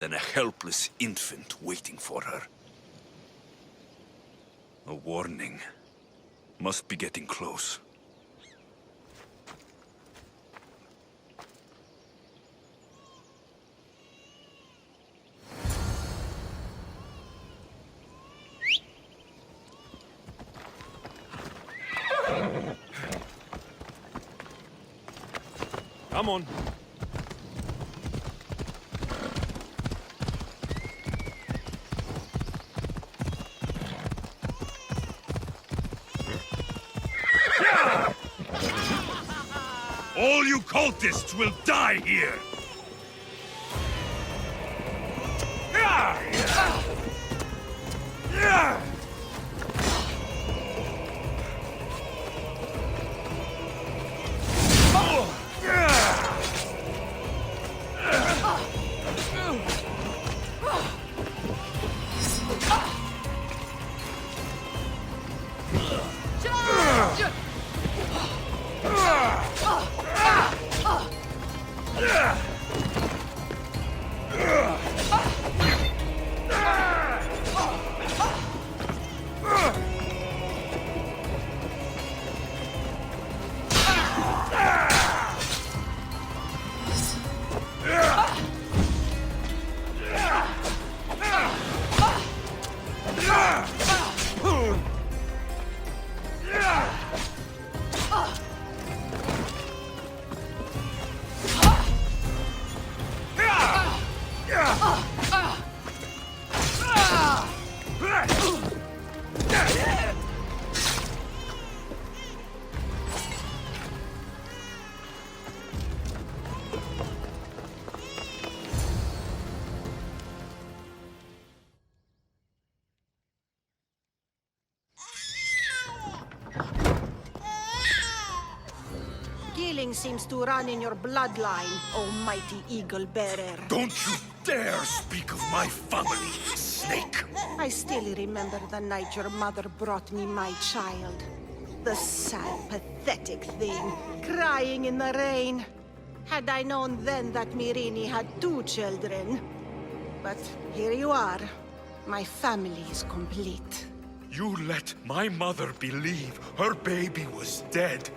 than a helpless infant waiting for her. A warning. Must be getting close. Come on. All you cultists will die here! Killing seems to run in your bloodline, almighty eagle bearer. Don't you dare speak of my family, snake! I still remember the night your mother brought me my child. The sad, pathetic thing, crying in the rain. Had I known then that Mirini had 2 children. But here you are. My family is complete. You let my mother believe her baby was dead.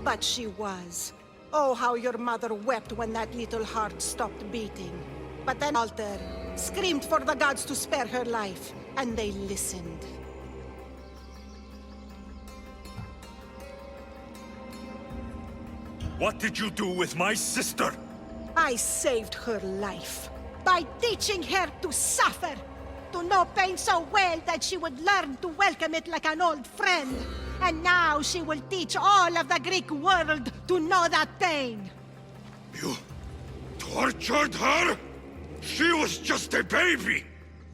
But she was. Oh, how your mother wept when that little heart stopped beating. But then Alter screamed for the gods to spare her life, and they listened. What did you do with my sister? I saved her life by teaching her to suffer, to know pain so well that she would learn to welcome it like an old friend. And now she will teach all of the Greek world to know that pain. You tortured her? She was just a baby!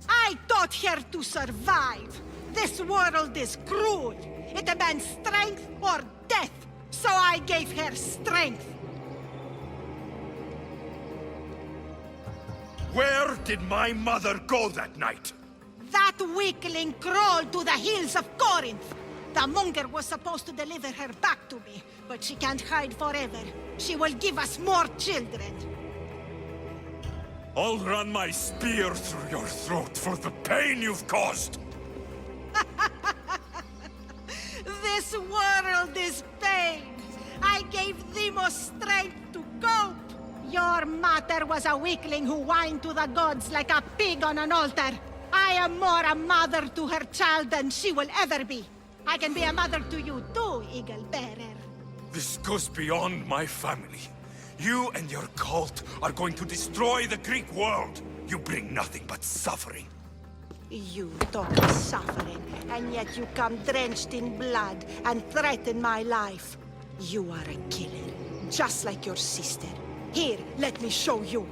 I taught her to survive. This world is cruel. It demands strength or death. So I gave her strength. Where did my mother go that night? That weakling crawled to the hills of Corinth. The monger was supposed to deliver her back to me, but she can't hide forever. She will give us more children. I'll run my spear through your throat for the pain you've caused! This world is pain. I gave Demos strength to cope. Your mother was a weakling who whined to the gods like a pig on an altar. I am more a mother to her child than she will ever be. I can be a mother to you too, Eagle Bearer. This goes beyond my family. You and your cult are going to destroy the Greek world. You bring nothing but suffering. You talk of suffering, and yet you come drenched in blood and threaten my life. You are a killer, just like your sister. Here, let me show you.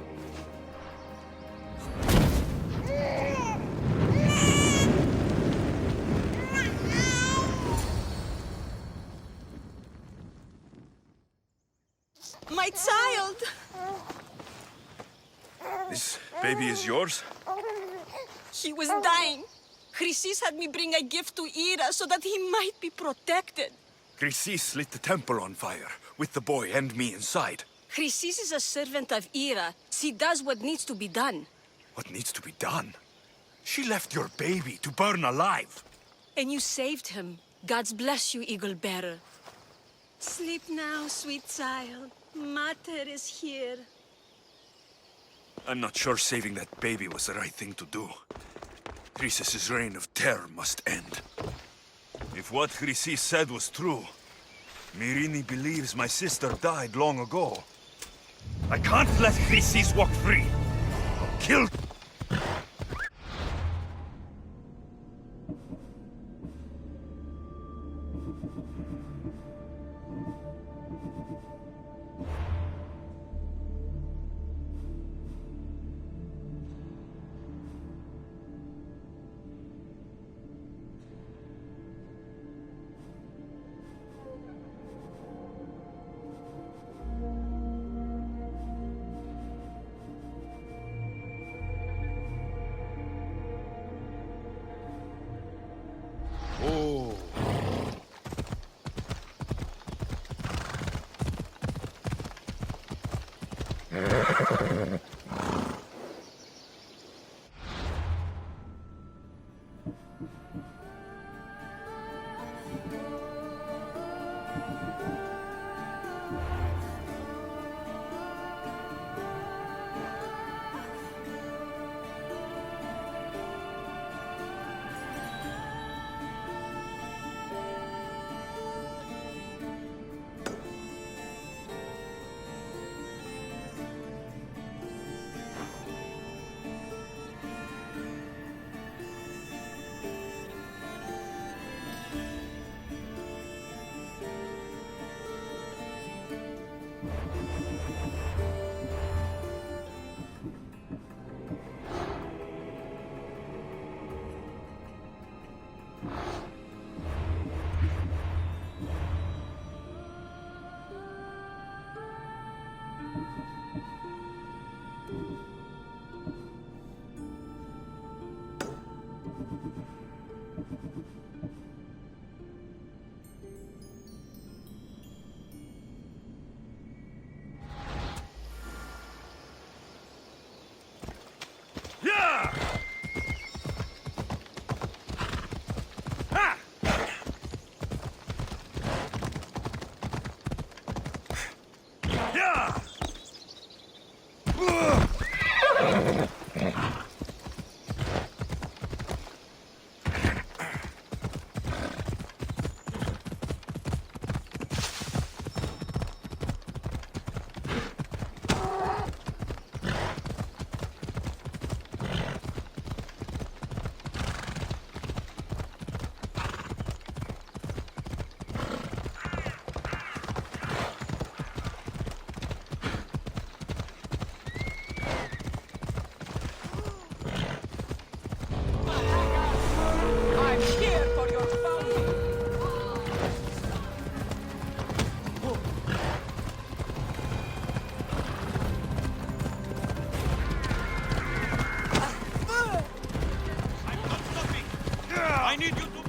My child! This baby is yours? He was dying. Chrysis had me bring a gift to Ira so that he might be protected. Chrysis lit the temple on fire, with the boy and me inside. Chrysis is a servant of Ira. She does what needs to be done. What needs to be done? She left your baby to burn alive. And you saved him. God's bless you, Eagle Bearer. Sleep now, sweet child. Mater is here. I'm not sure saving that baby was the right thing to do. Chrysis' reign of terror must end. If what Chrysis said was true, Myrini believes my sister died long ago. I can't let Chrysis walk free. I'll kill... Oh. Yeah! Ha! Yeah! I'm here for your family. I'm not stopping! I need you to move!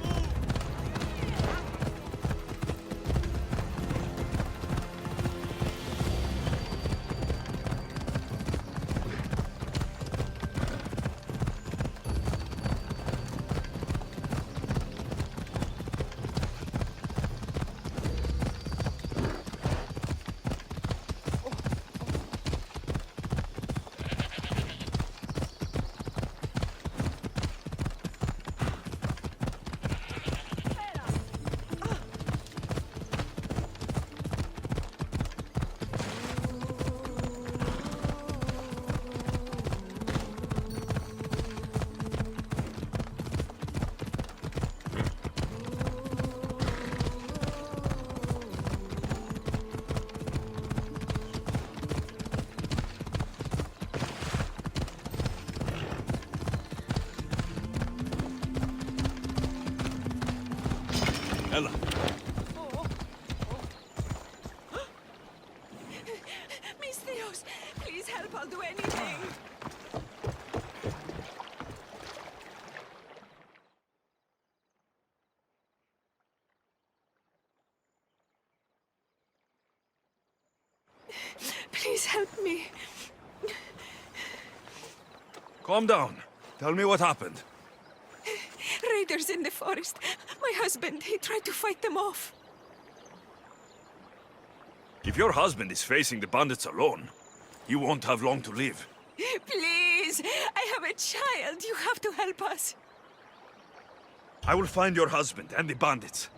Ella. Mis Dios, please help, I'll do anything. Please help me. Calm down. Tell me what happened. Raiders in the forest. My husband, he tried to fight them off. If your husband is facing the bandits alone, he won't have long to live. Please, I have a child. You have to help us. I will find your husband and the bandits.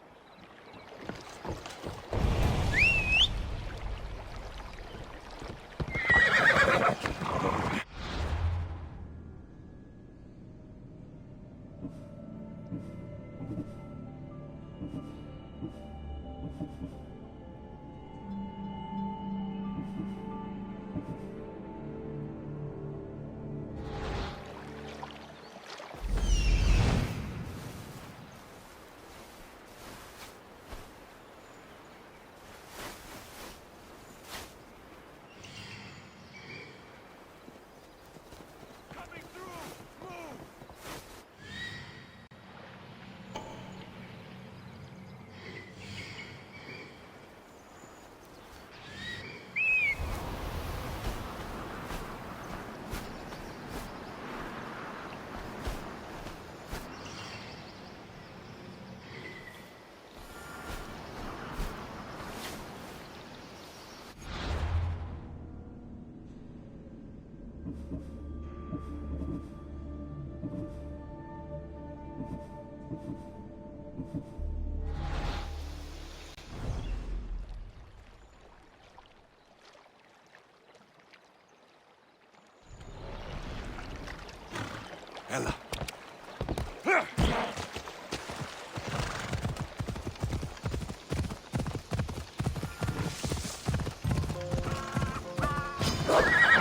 Ella.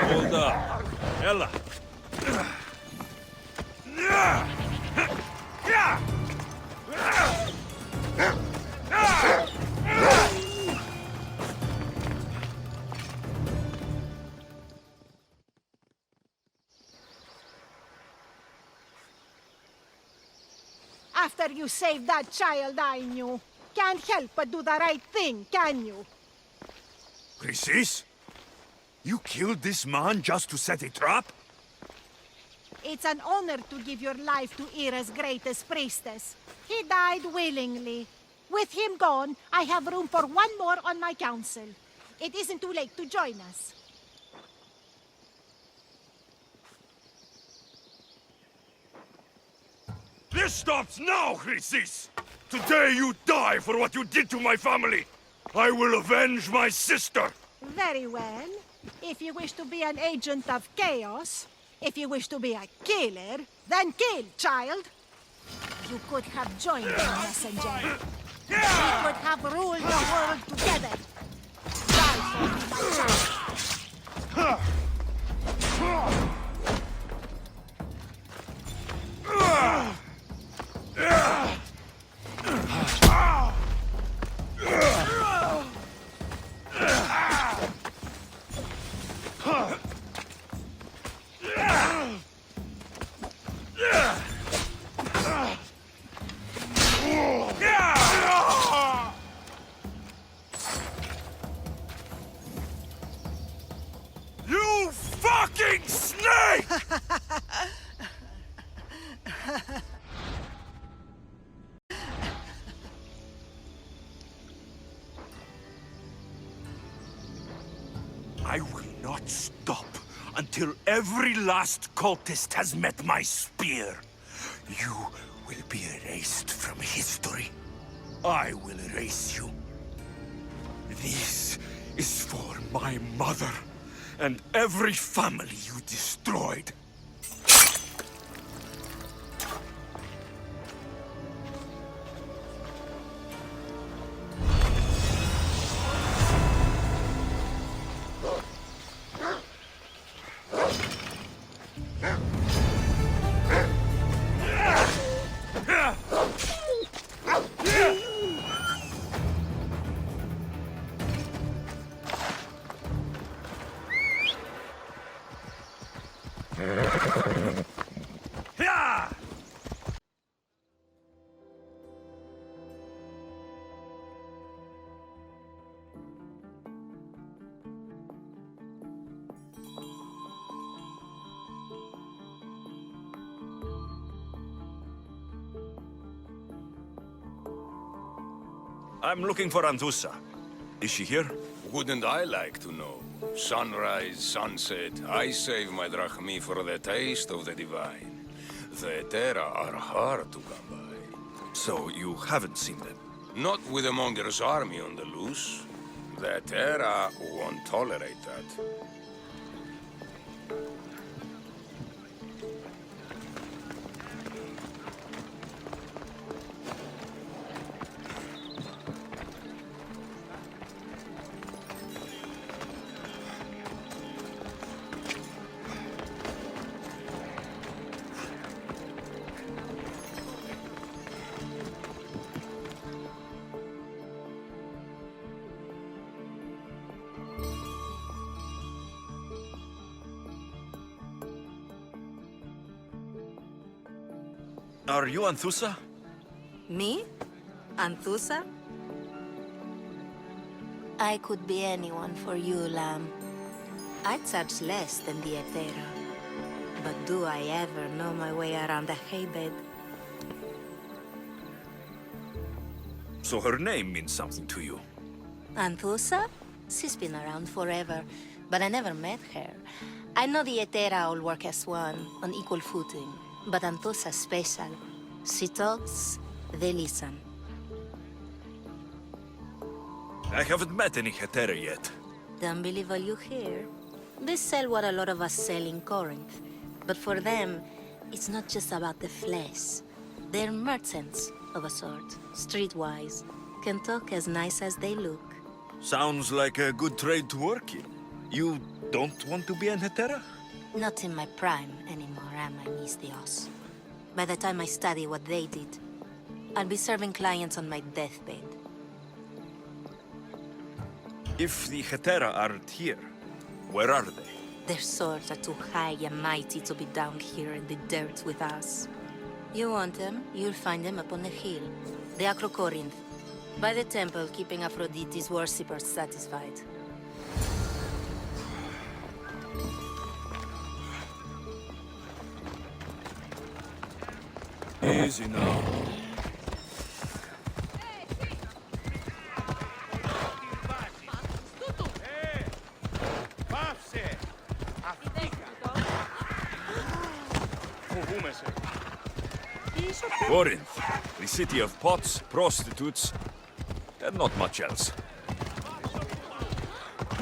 Hold up. Ella. After you saved that child I knew, can't help but do the right thing, can you? Chrysis? You killed this man just to set a trap? It's an honor to give your life to Ira's greatest priestess. He died willingly. With him gone, I have room for one more on my council. It isn't too late to join us. This stops now, Chrysis! Today you die for what you did to my family! I will avenge my sister! Very well. If you wish to be an agent of chaos, if you wish to be a killer, then kill, child! You could have joined me, messenger. We could have ruled the world together. Die for me, my child. You fucking snake! I will not stop until every last cultist has met my spear. You will be erased from history. I will erase you. This is for my mother and every family you destroyed. Yeah! I'm looking for Anthusa. Is she here? Wouldn't I like to know? Sunrise, sunset, I save my drachmi for the taste of the divine. The Terra are hard to come by. So you haven't seen them? Not with a monger's army on the loose. The Terra won't tolerate that. Are you Anthusa? Me? Anthusa? I could be anyone for you, Lamb. I charge less than the Etera. But do I ever know my way around a haybed? So her name means something to you. Anthusa? She's been around forever, but I never met her. I know the Etera all work as one, on equal footing. But Anthusa's special. She talks, they listen. I haven't met any Hetera yet. Don't believe all you hear. They sell what a lot of us sell in Corinth. But for them, it's not just about the flesh. They're merchants of a sort, streetwise. Can talk as nice as they look. Sounds like a good trade to work in. You don't want to be an Hetera? Not in my prime anymore, am I, Miss Dios? By the time I study what they did, I'll be serving clients on my deathbed. If the Hetera aren't here, where are they? Their swords are too high and mighty to be down here in the dirt with us. You want them, you'll find them up on the hill. The Acrocorinth. By the temple, keeping Aphrodite's worshippers satisfied. Easy now. Corinth, the city of pots, prostitutes, and not much else.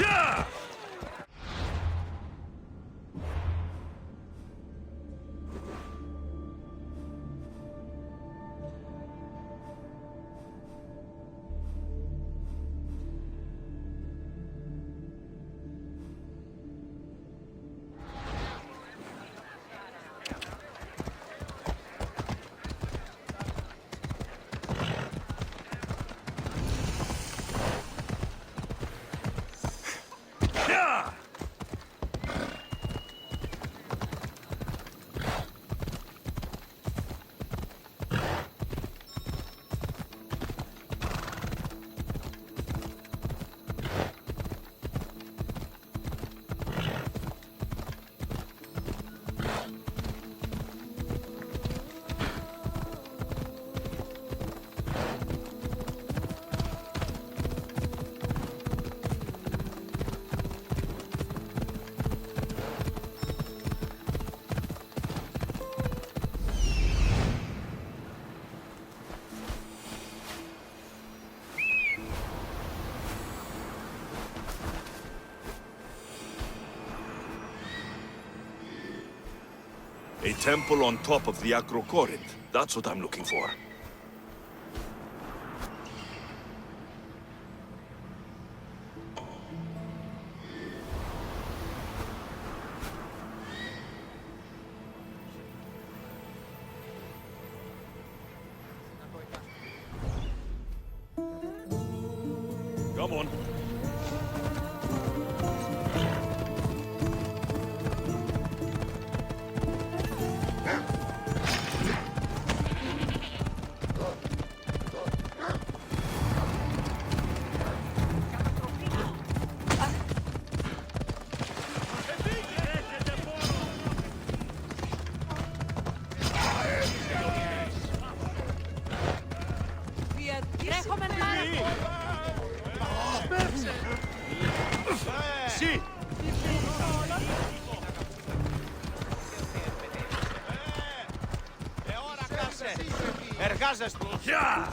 Yeah! A temple on top of the Acrocorinth. That's what I'm looking for. Come on. Έχουμε πάρει. Εσύ! Εργάζεστε! Yeah!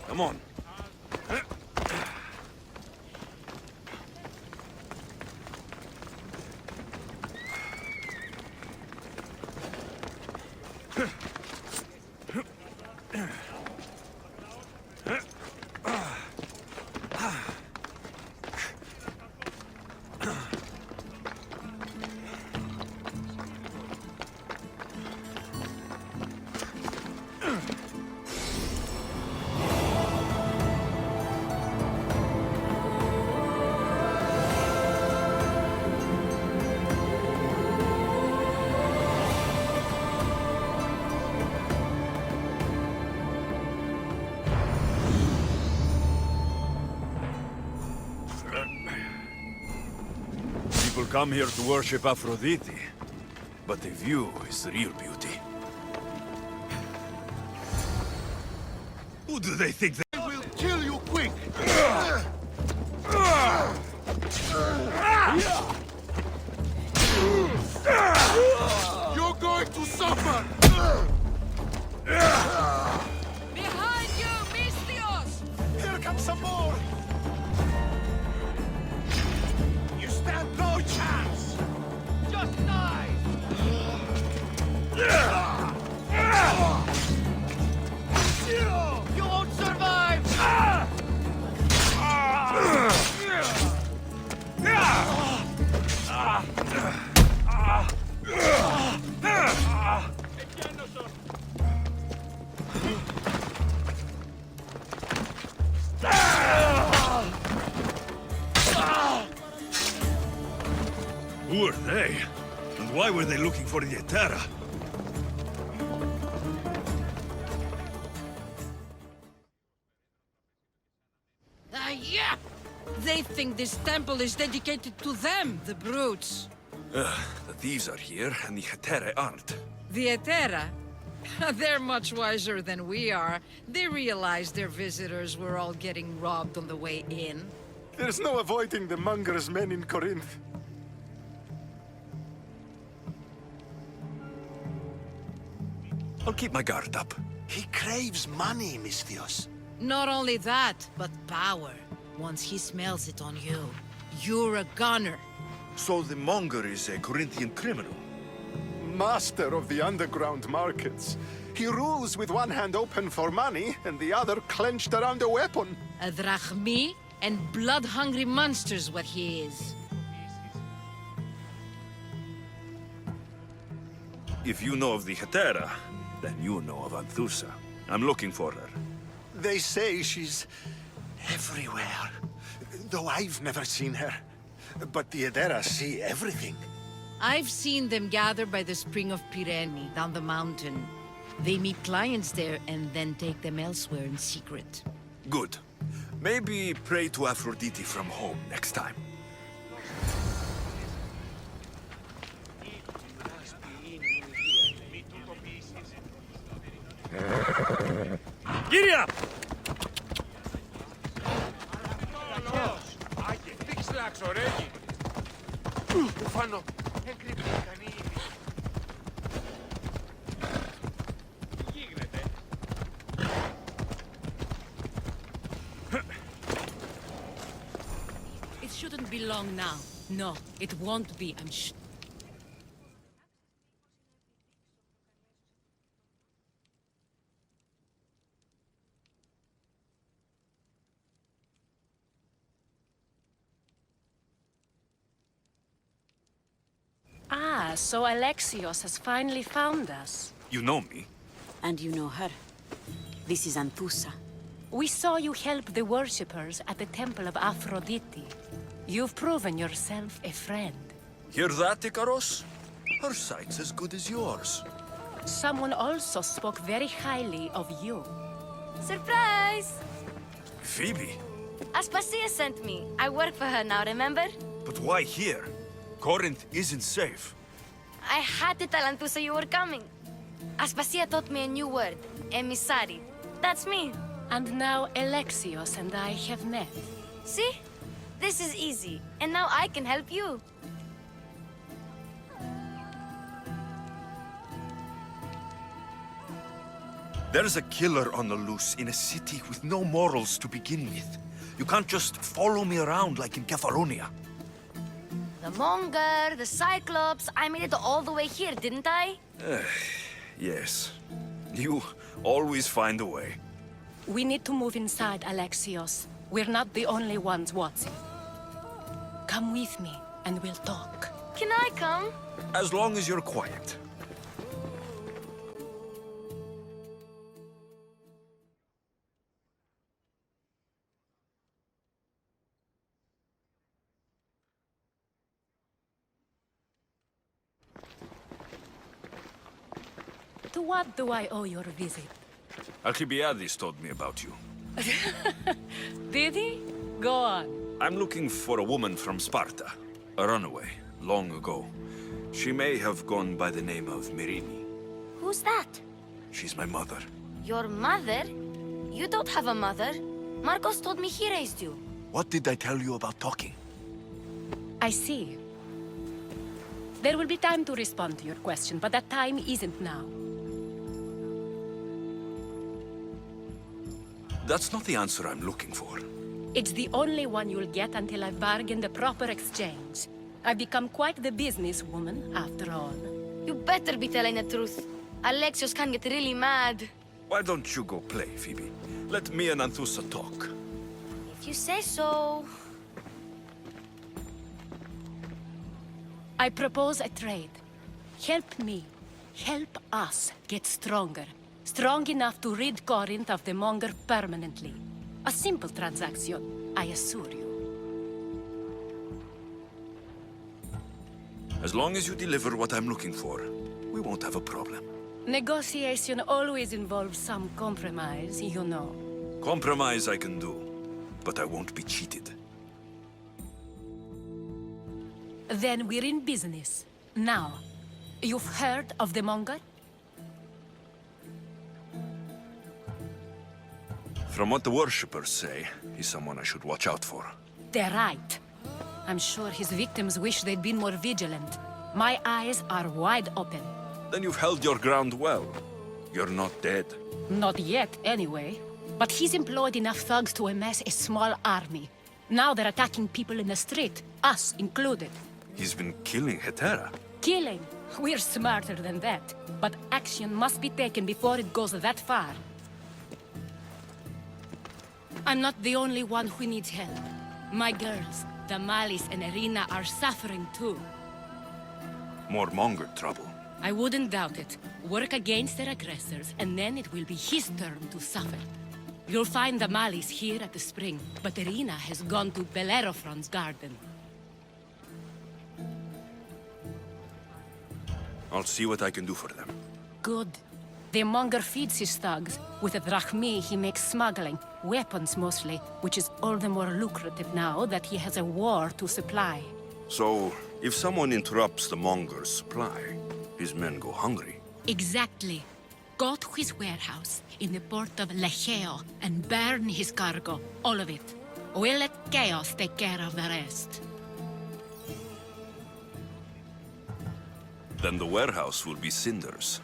Come on. People come here to worship Aphrodite, but the view is the real beauty. Who do they think they... I will kill you quick! You're going to suffer! Behind you, Misthios! Here comes some more! You stand no chance! Just die! You won't survive! Who are they? And why were they looking for the Etera? Yeah! They think this temple is dedicated to them, the brutes. The thieves are here, and the Etera aren't. The Etera? They're much wiser than we are. They realized their visitors were all getting robbed on the way in. There's no avoiding the monger's men in Corinth. I'll keep my guard up. He craves money, Misthios. Not only that, but power. Once he smells it on you, you're a gunner. So the monger is a Corinthian criminal. Master of the underground markets. He rules with one hand open for money and the other clenched around a weapon. A drachmi and blood-hungry monster's what he is. If you know of the Etera, then you know of Anthusa. I'm looking for her. They say she's everywhere, though I've never seen her. But the Edera see everything. I've seen them gather by the spring of Pirene, down the mountain. They meet clients there and then take them elsewhere in secret. Good. Maybe pray to Aphrodite from home next time. Giddy up! It shouldn't be long now. No, it won't be, I'm sure. Ah, so Alexios has finally found us. You know me. And you know her. This is Anthusa. We saw you help the worshippers at the Temple of Aphrodite. You've proven yourself a friend. Hear that, Ikaros? Her sight's as good as yours. Someone also spoke very highly of you. Surprise! Phoebe? Aspasia sent me. I work for her now, remember? But why here? Corinth isn't safe. I had to tell Anthusa you were coming. Aspasia taught me a new word. Emissary. That's me. And now Alexios and I have met. See? This is easy, and now I can help you. There's a killer on the loose in a city with no morals to begin with. You can't just follow me around like in Kefalonia. The Monger, the Cyclops, I made it all the way here, didn't I? Yes. You always find a way. We need to move inside, Alexios. We're not the only ones watching. Come with me, and we'll talk. Can I come? As long as you're quiet. To what do I owe your visit? Alcibiades told me about you. Did he? Go on. I'm looking for a woman from Sparta. A runaway, long ago. She may have gone by the name of Myrrhine. Who's that? She's my mother. Your mother? You don't have a mother. Marcos told me he raised you. What did I tell you about talking? I see. There will be time to respond to your question, but that time isn't now. That's not the answer I'm looking for. It's the only one you'll get until I've bargained the proper exchange. I've become quite the businesswoman, after all. You better be telling the truth. Alexios can get really mad. Why don't you go play, Phoebe? Let me and Anthusa talk. If you say so. I propose a trade. Help me. Help us get stronger. Strong enough to rid Corinth of the Monger permanently. A simple transaction, I assure you. As long as you deliver what I'm looking for, we won't have a problem. Negotiation always involves some compromise, you know. Compromise I can do, but I won't be cheated. Then we're in business. Now, you've heard of the Monger? From what the worshippers say, he's someone I should watch out for. They're right. I'm sure his victims wish they'd been more vigilant. My eyes are wide open. Then you've held your ground well. You're not dead. Not yet, anyway. But he's employed enough thugs to amass a small army. Now they're attacking people in the street, us included. He's been killing Hetera. Killing? We're smarter than that. But action must be taken before it goes that far. I'm not the only one who needs help. My girls, Damalis and Irina, are suffering too. More Monger trouble. I wouldn't doubt it. Work against their aggressors, and then it will be his turn to suffer. You'll find Damalis here at the spring, but Irina has gone to Bellerophon's garden. I'll see what I can do for them. Good. The Monger feeds his thugs. With the drachmi, he makes smuggling. Weapons, mostly, which is all the more lucrative now that he has a war to supply. So, if someone interrupts the Monger's supply, his men go hungry. Exactly. Go to his warehouse in the port of Lecheo and burn his cargo. All of it. We'll let chaos take care of the rest. Then the warehouse will be cinders.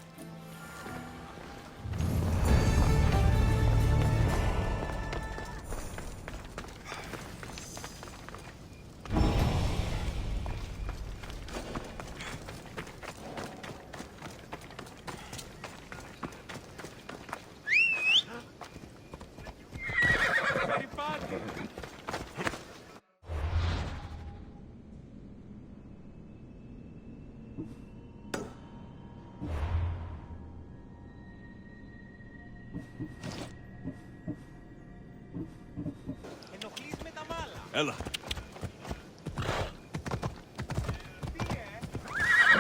Ella.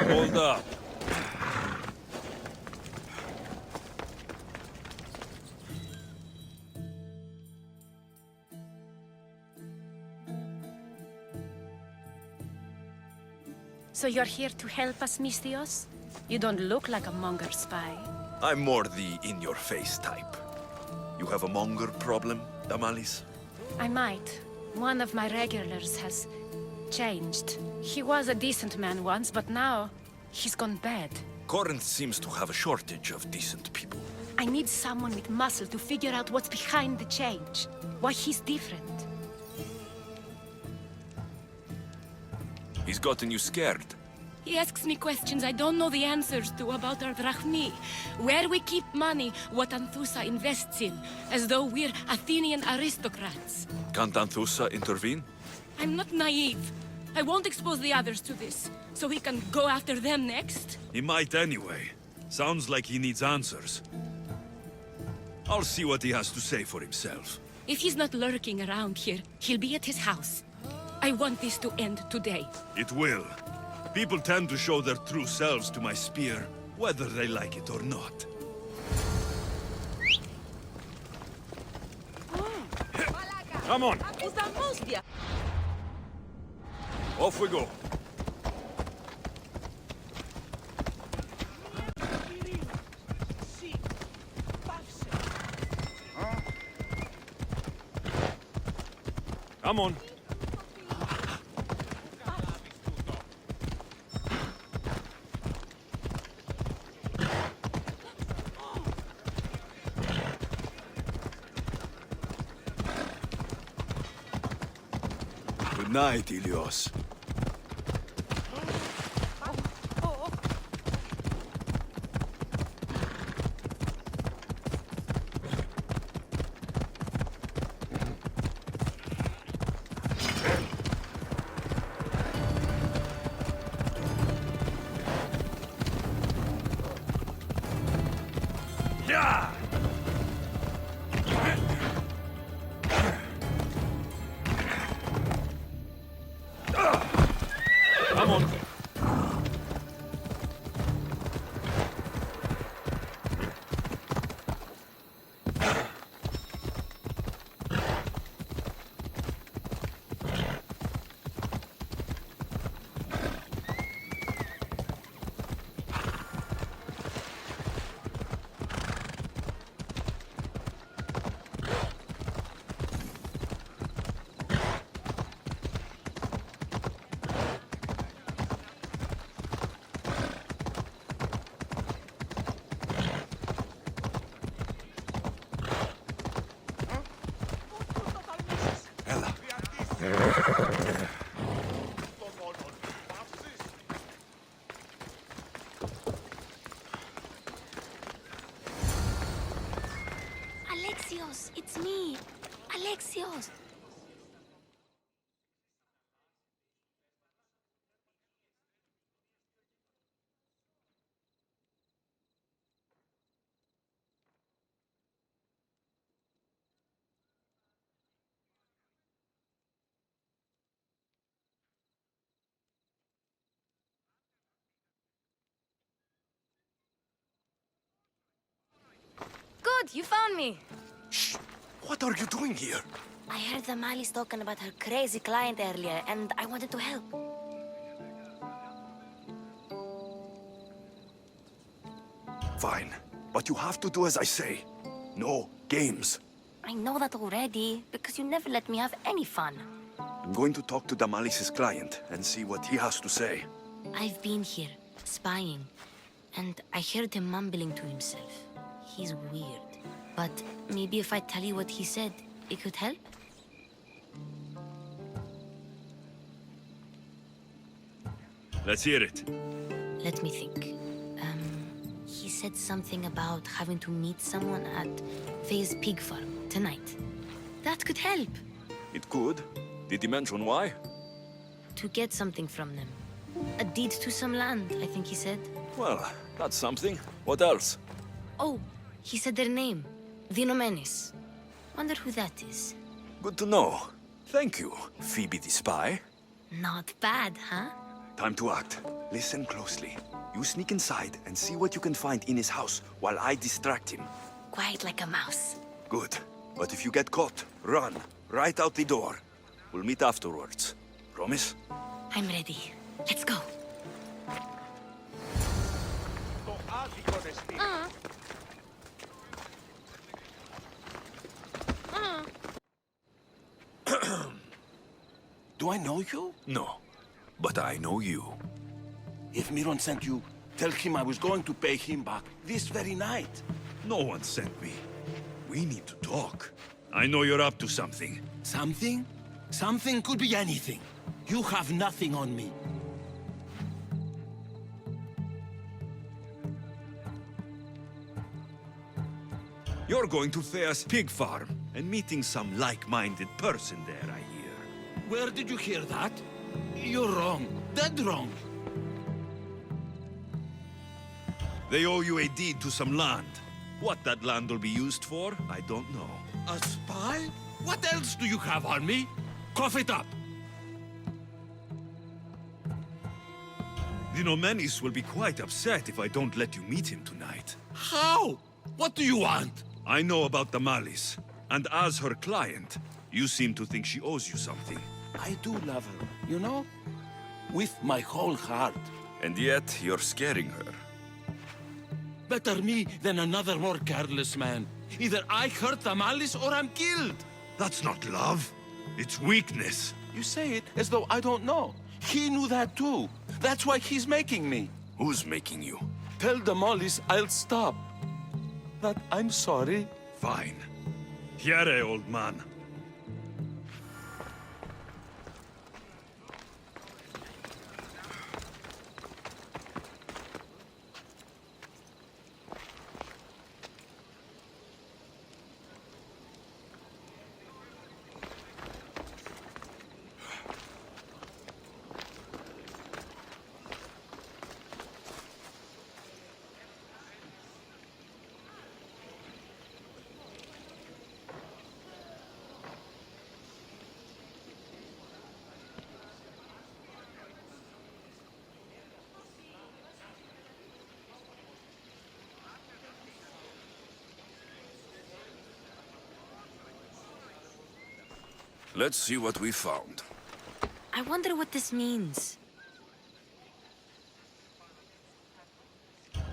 Hold up. So you're here to help us, Mystios? You don't look like a Monger spy. I'm more the in-your-face type. You have a Monger problem, Damalis? I might. One of my regulars has changed. He was a decent man once, but now he's gone bad. Corinth seems to have a shortage of decent people. I need someone with muscle to figure out what's behind the change. Why he's different. He's gotten you scared. He asks me questions I don't know the answers to about our drachmi. Where we keep money, what Anthusa invests in. As though we're Athenian aristocrats. Can't Anthusa intervene? I'm not naive. I won't expose the others to this. So he can go after them next? He might anyway. Sounds like he needs answers. I'll see what he has to say for himself. If he's not lurking around here, he'll be at his house. I want this to end today. It will. People tend to show their true selves to my spear, whether they like it or not. Come on! Off we go. Come on. Good night, Ilios. Yeah! Come on. Alexios, it's me. Alexios. Good, you found me. Shh! What are you doing here? I heard the Mali's talking about her crazy client earlier, and I wanted to help. Fine. But you have to do as I say. No games. I know that already, because you never let me have any fun. I'm going to talk to Damalis' client and see what he has to say. I've been here, spying, and I heard him mumbling to himself. He's weird. But maybe if I tell you what he said, it could help? Let's hear it. Let me think. He said something about having to meet someone at Faye's pig farm tonight. That could help. It could. Did he mention why? To get something from them. A deed to some land, I think he said. Well, that's something. What else? Oh, he said their name. Vinomenes. Wonder who that is. Good to know. Thank you, Phoebe the spy. Not bad, huh? Time to act. Listen closely. You sneak inside and see what you can find in his house while I distract him. Quiet like a mouse. Good. But if you get caught, run. Right out the door. We'll meet afterwards. Promise? I'm ready. Let's go. Do I know you? No, but I know you. If Miron sent you, tell him I was going to pay him back this very night. No one sent me. We need to talk. I know you're up to something. Something? Something could be anything. You have nothing on me. You're going to Thea's pig farm and meeting some like-minded person there, I hear. Where did you hear that? You're wrong. Dead wrong. They owe you a deed to some land. What that land will be used for, I don't know. A spy? What else do you have on me? Cough it up. The Nomenis will be quite upset if I don't let you meet him tonight. How? What do you want? I know about the Malis, and as her client, you seem to think she owes you something. I do love her, you know? With my whole heart. And yet, you're scaring her. Better me than another more careless man. Either I hurt the Malice or I'm killed. That's not love. It's weakness. You say it as though I don't know. He knew that too. That's why he's making me. Who's making you? Tell the Mollies I'll stop. That I'm sorry. Fine. Here, old man. Let's see what we found. I wonder what this means.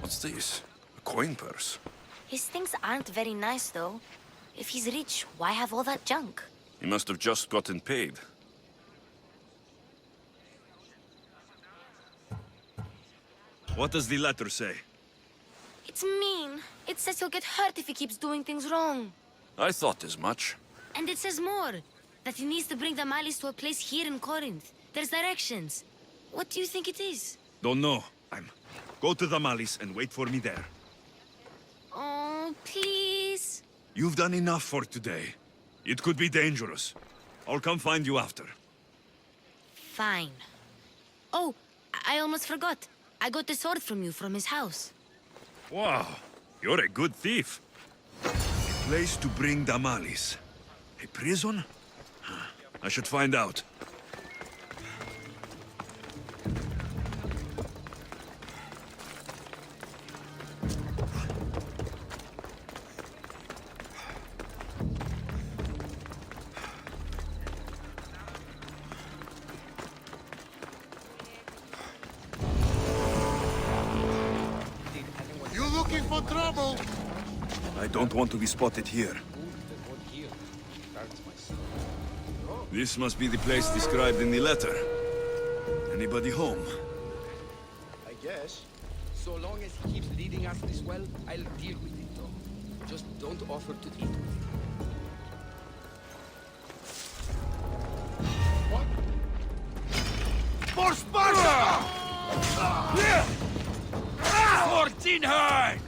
What's this? A coin purse? His things aren't very nice, though. If he's rich, why have all that junk? He must have just gotten paid. What does the letter say? It's mean. It says he'll get hurt if he keeps doing things wrong. I thought as much. And it says more. That he needs to bring the Malice to a place here in Corinth. There's directions. What do you think it is? Don't know. Go to the Malice and wait for me there. Oh, please. You've done enough for today. It could be dangerous. I'll come find you after. Fine. Oh, I almost forgot. I got the sword from you from his house. Wow, you're a good thief. A place to bring the Malice. A prison? I should find out. You looking for trouble? I don't want to be spotted here. This must be the place described in the letter. Anybody home? I guess. So long as he keeps leading us this well, I'll deal with it, though. Just don't offer to eat with him. What? For Sparta! Sword in her!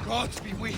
Gods be with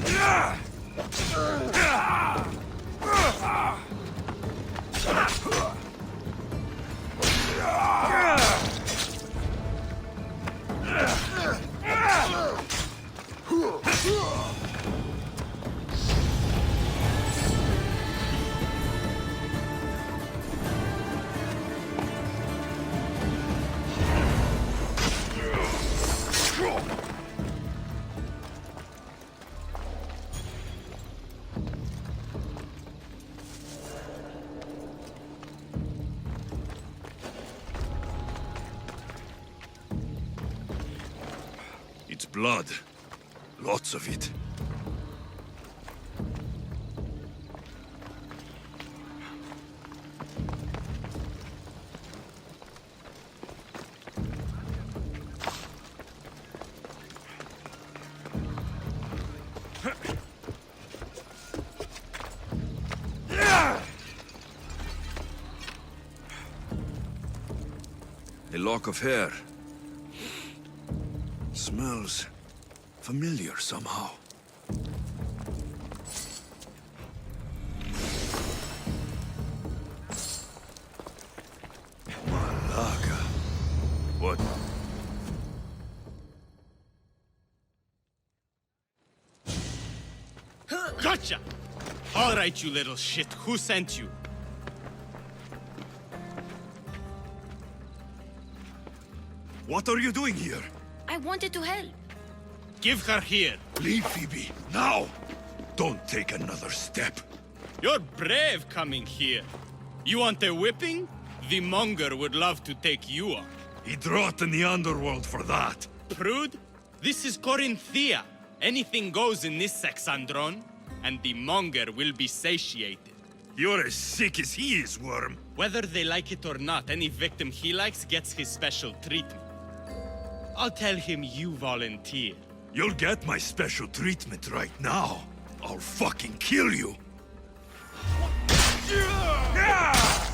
It's blood. Lots of it. lock of hair. Smells familiar somehow. Malaga. What? Gotcha! All right, you little shit. Who sent you? What are you doing here? I wanted to help. Give her here. Leave, Phoebe, now! Don't take another step. You're brave coming here. You want a whipping? The monger would love to take you on. He'd rot in the underworld for that. Prude, this is Corinthia. Anything goes in this Sexandron, and the monger will be satiated. You're as sick as he is, Worm. Whether they like it or not, any victim he likes gets his special treatment. I'll tell him you volunteer. You'll get my special treatment right now. I'll fucking kill you. Yeah!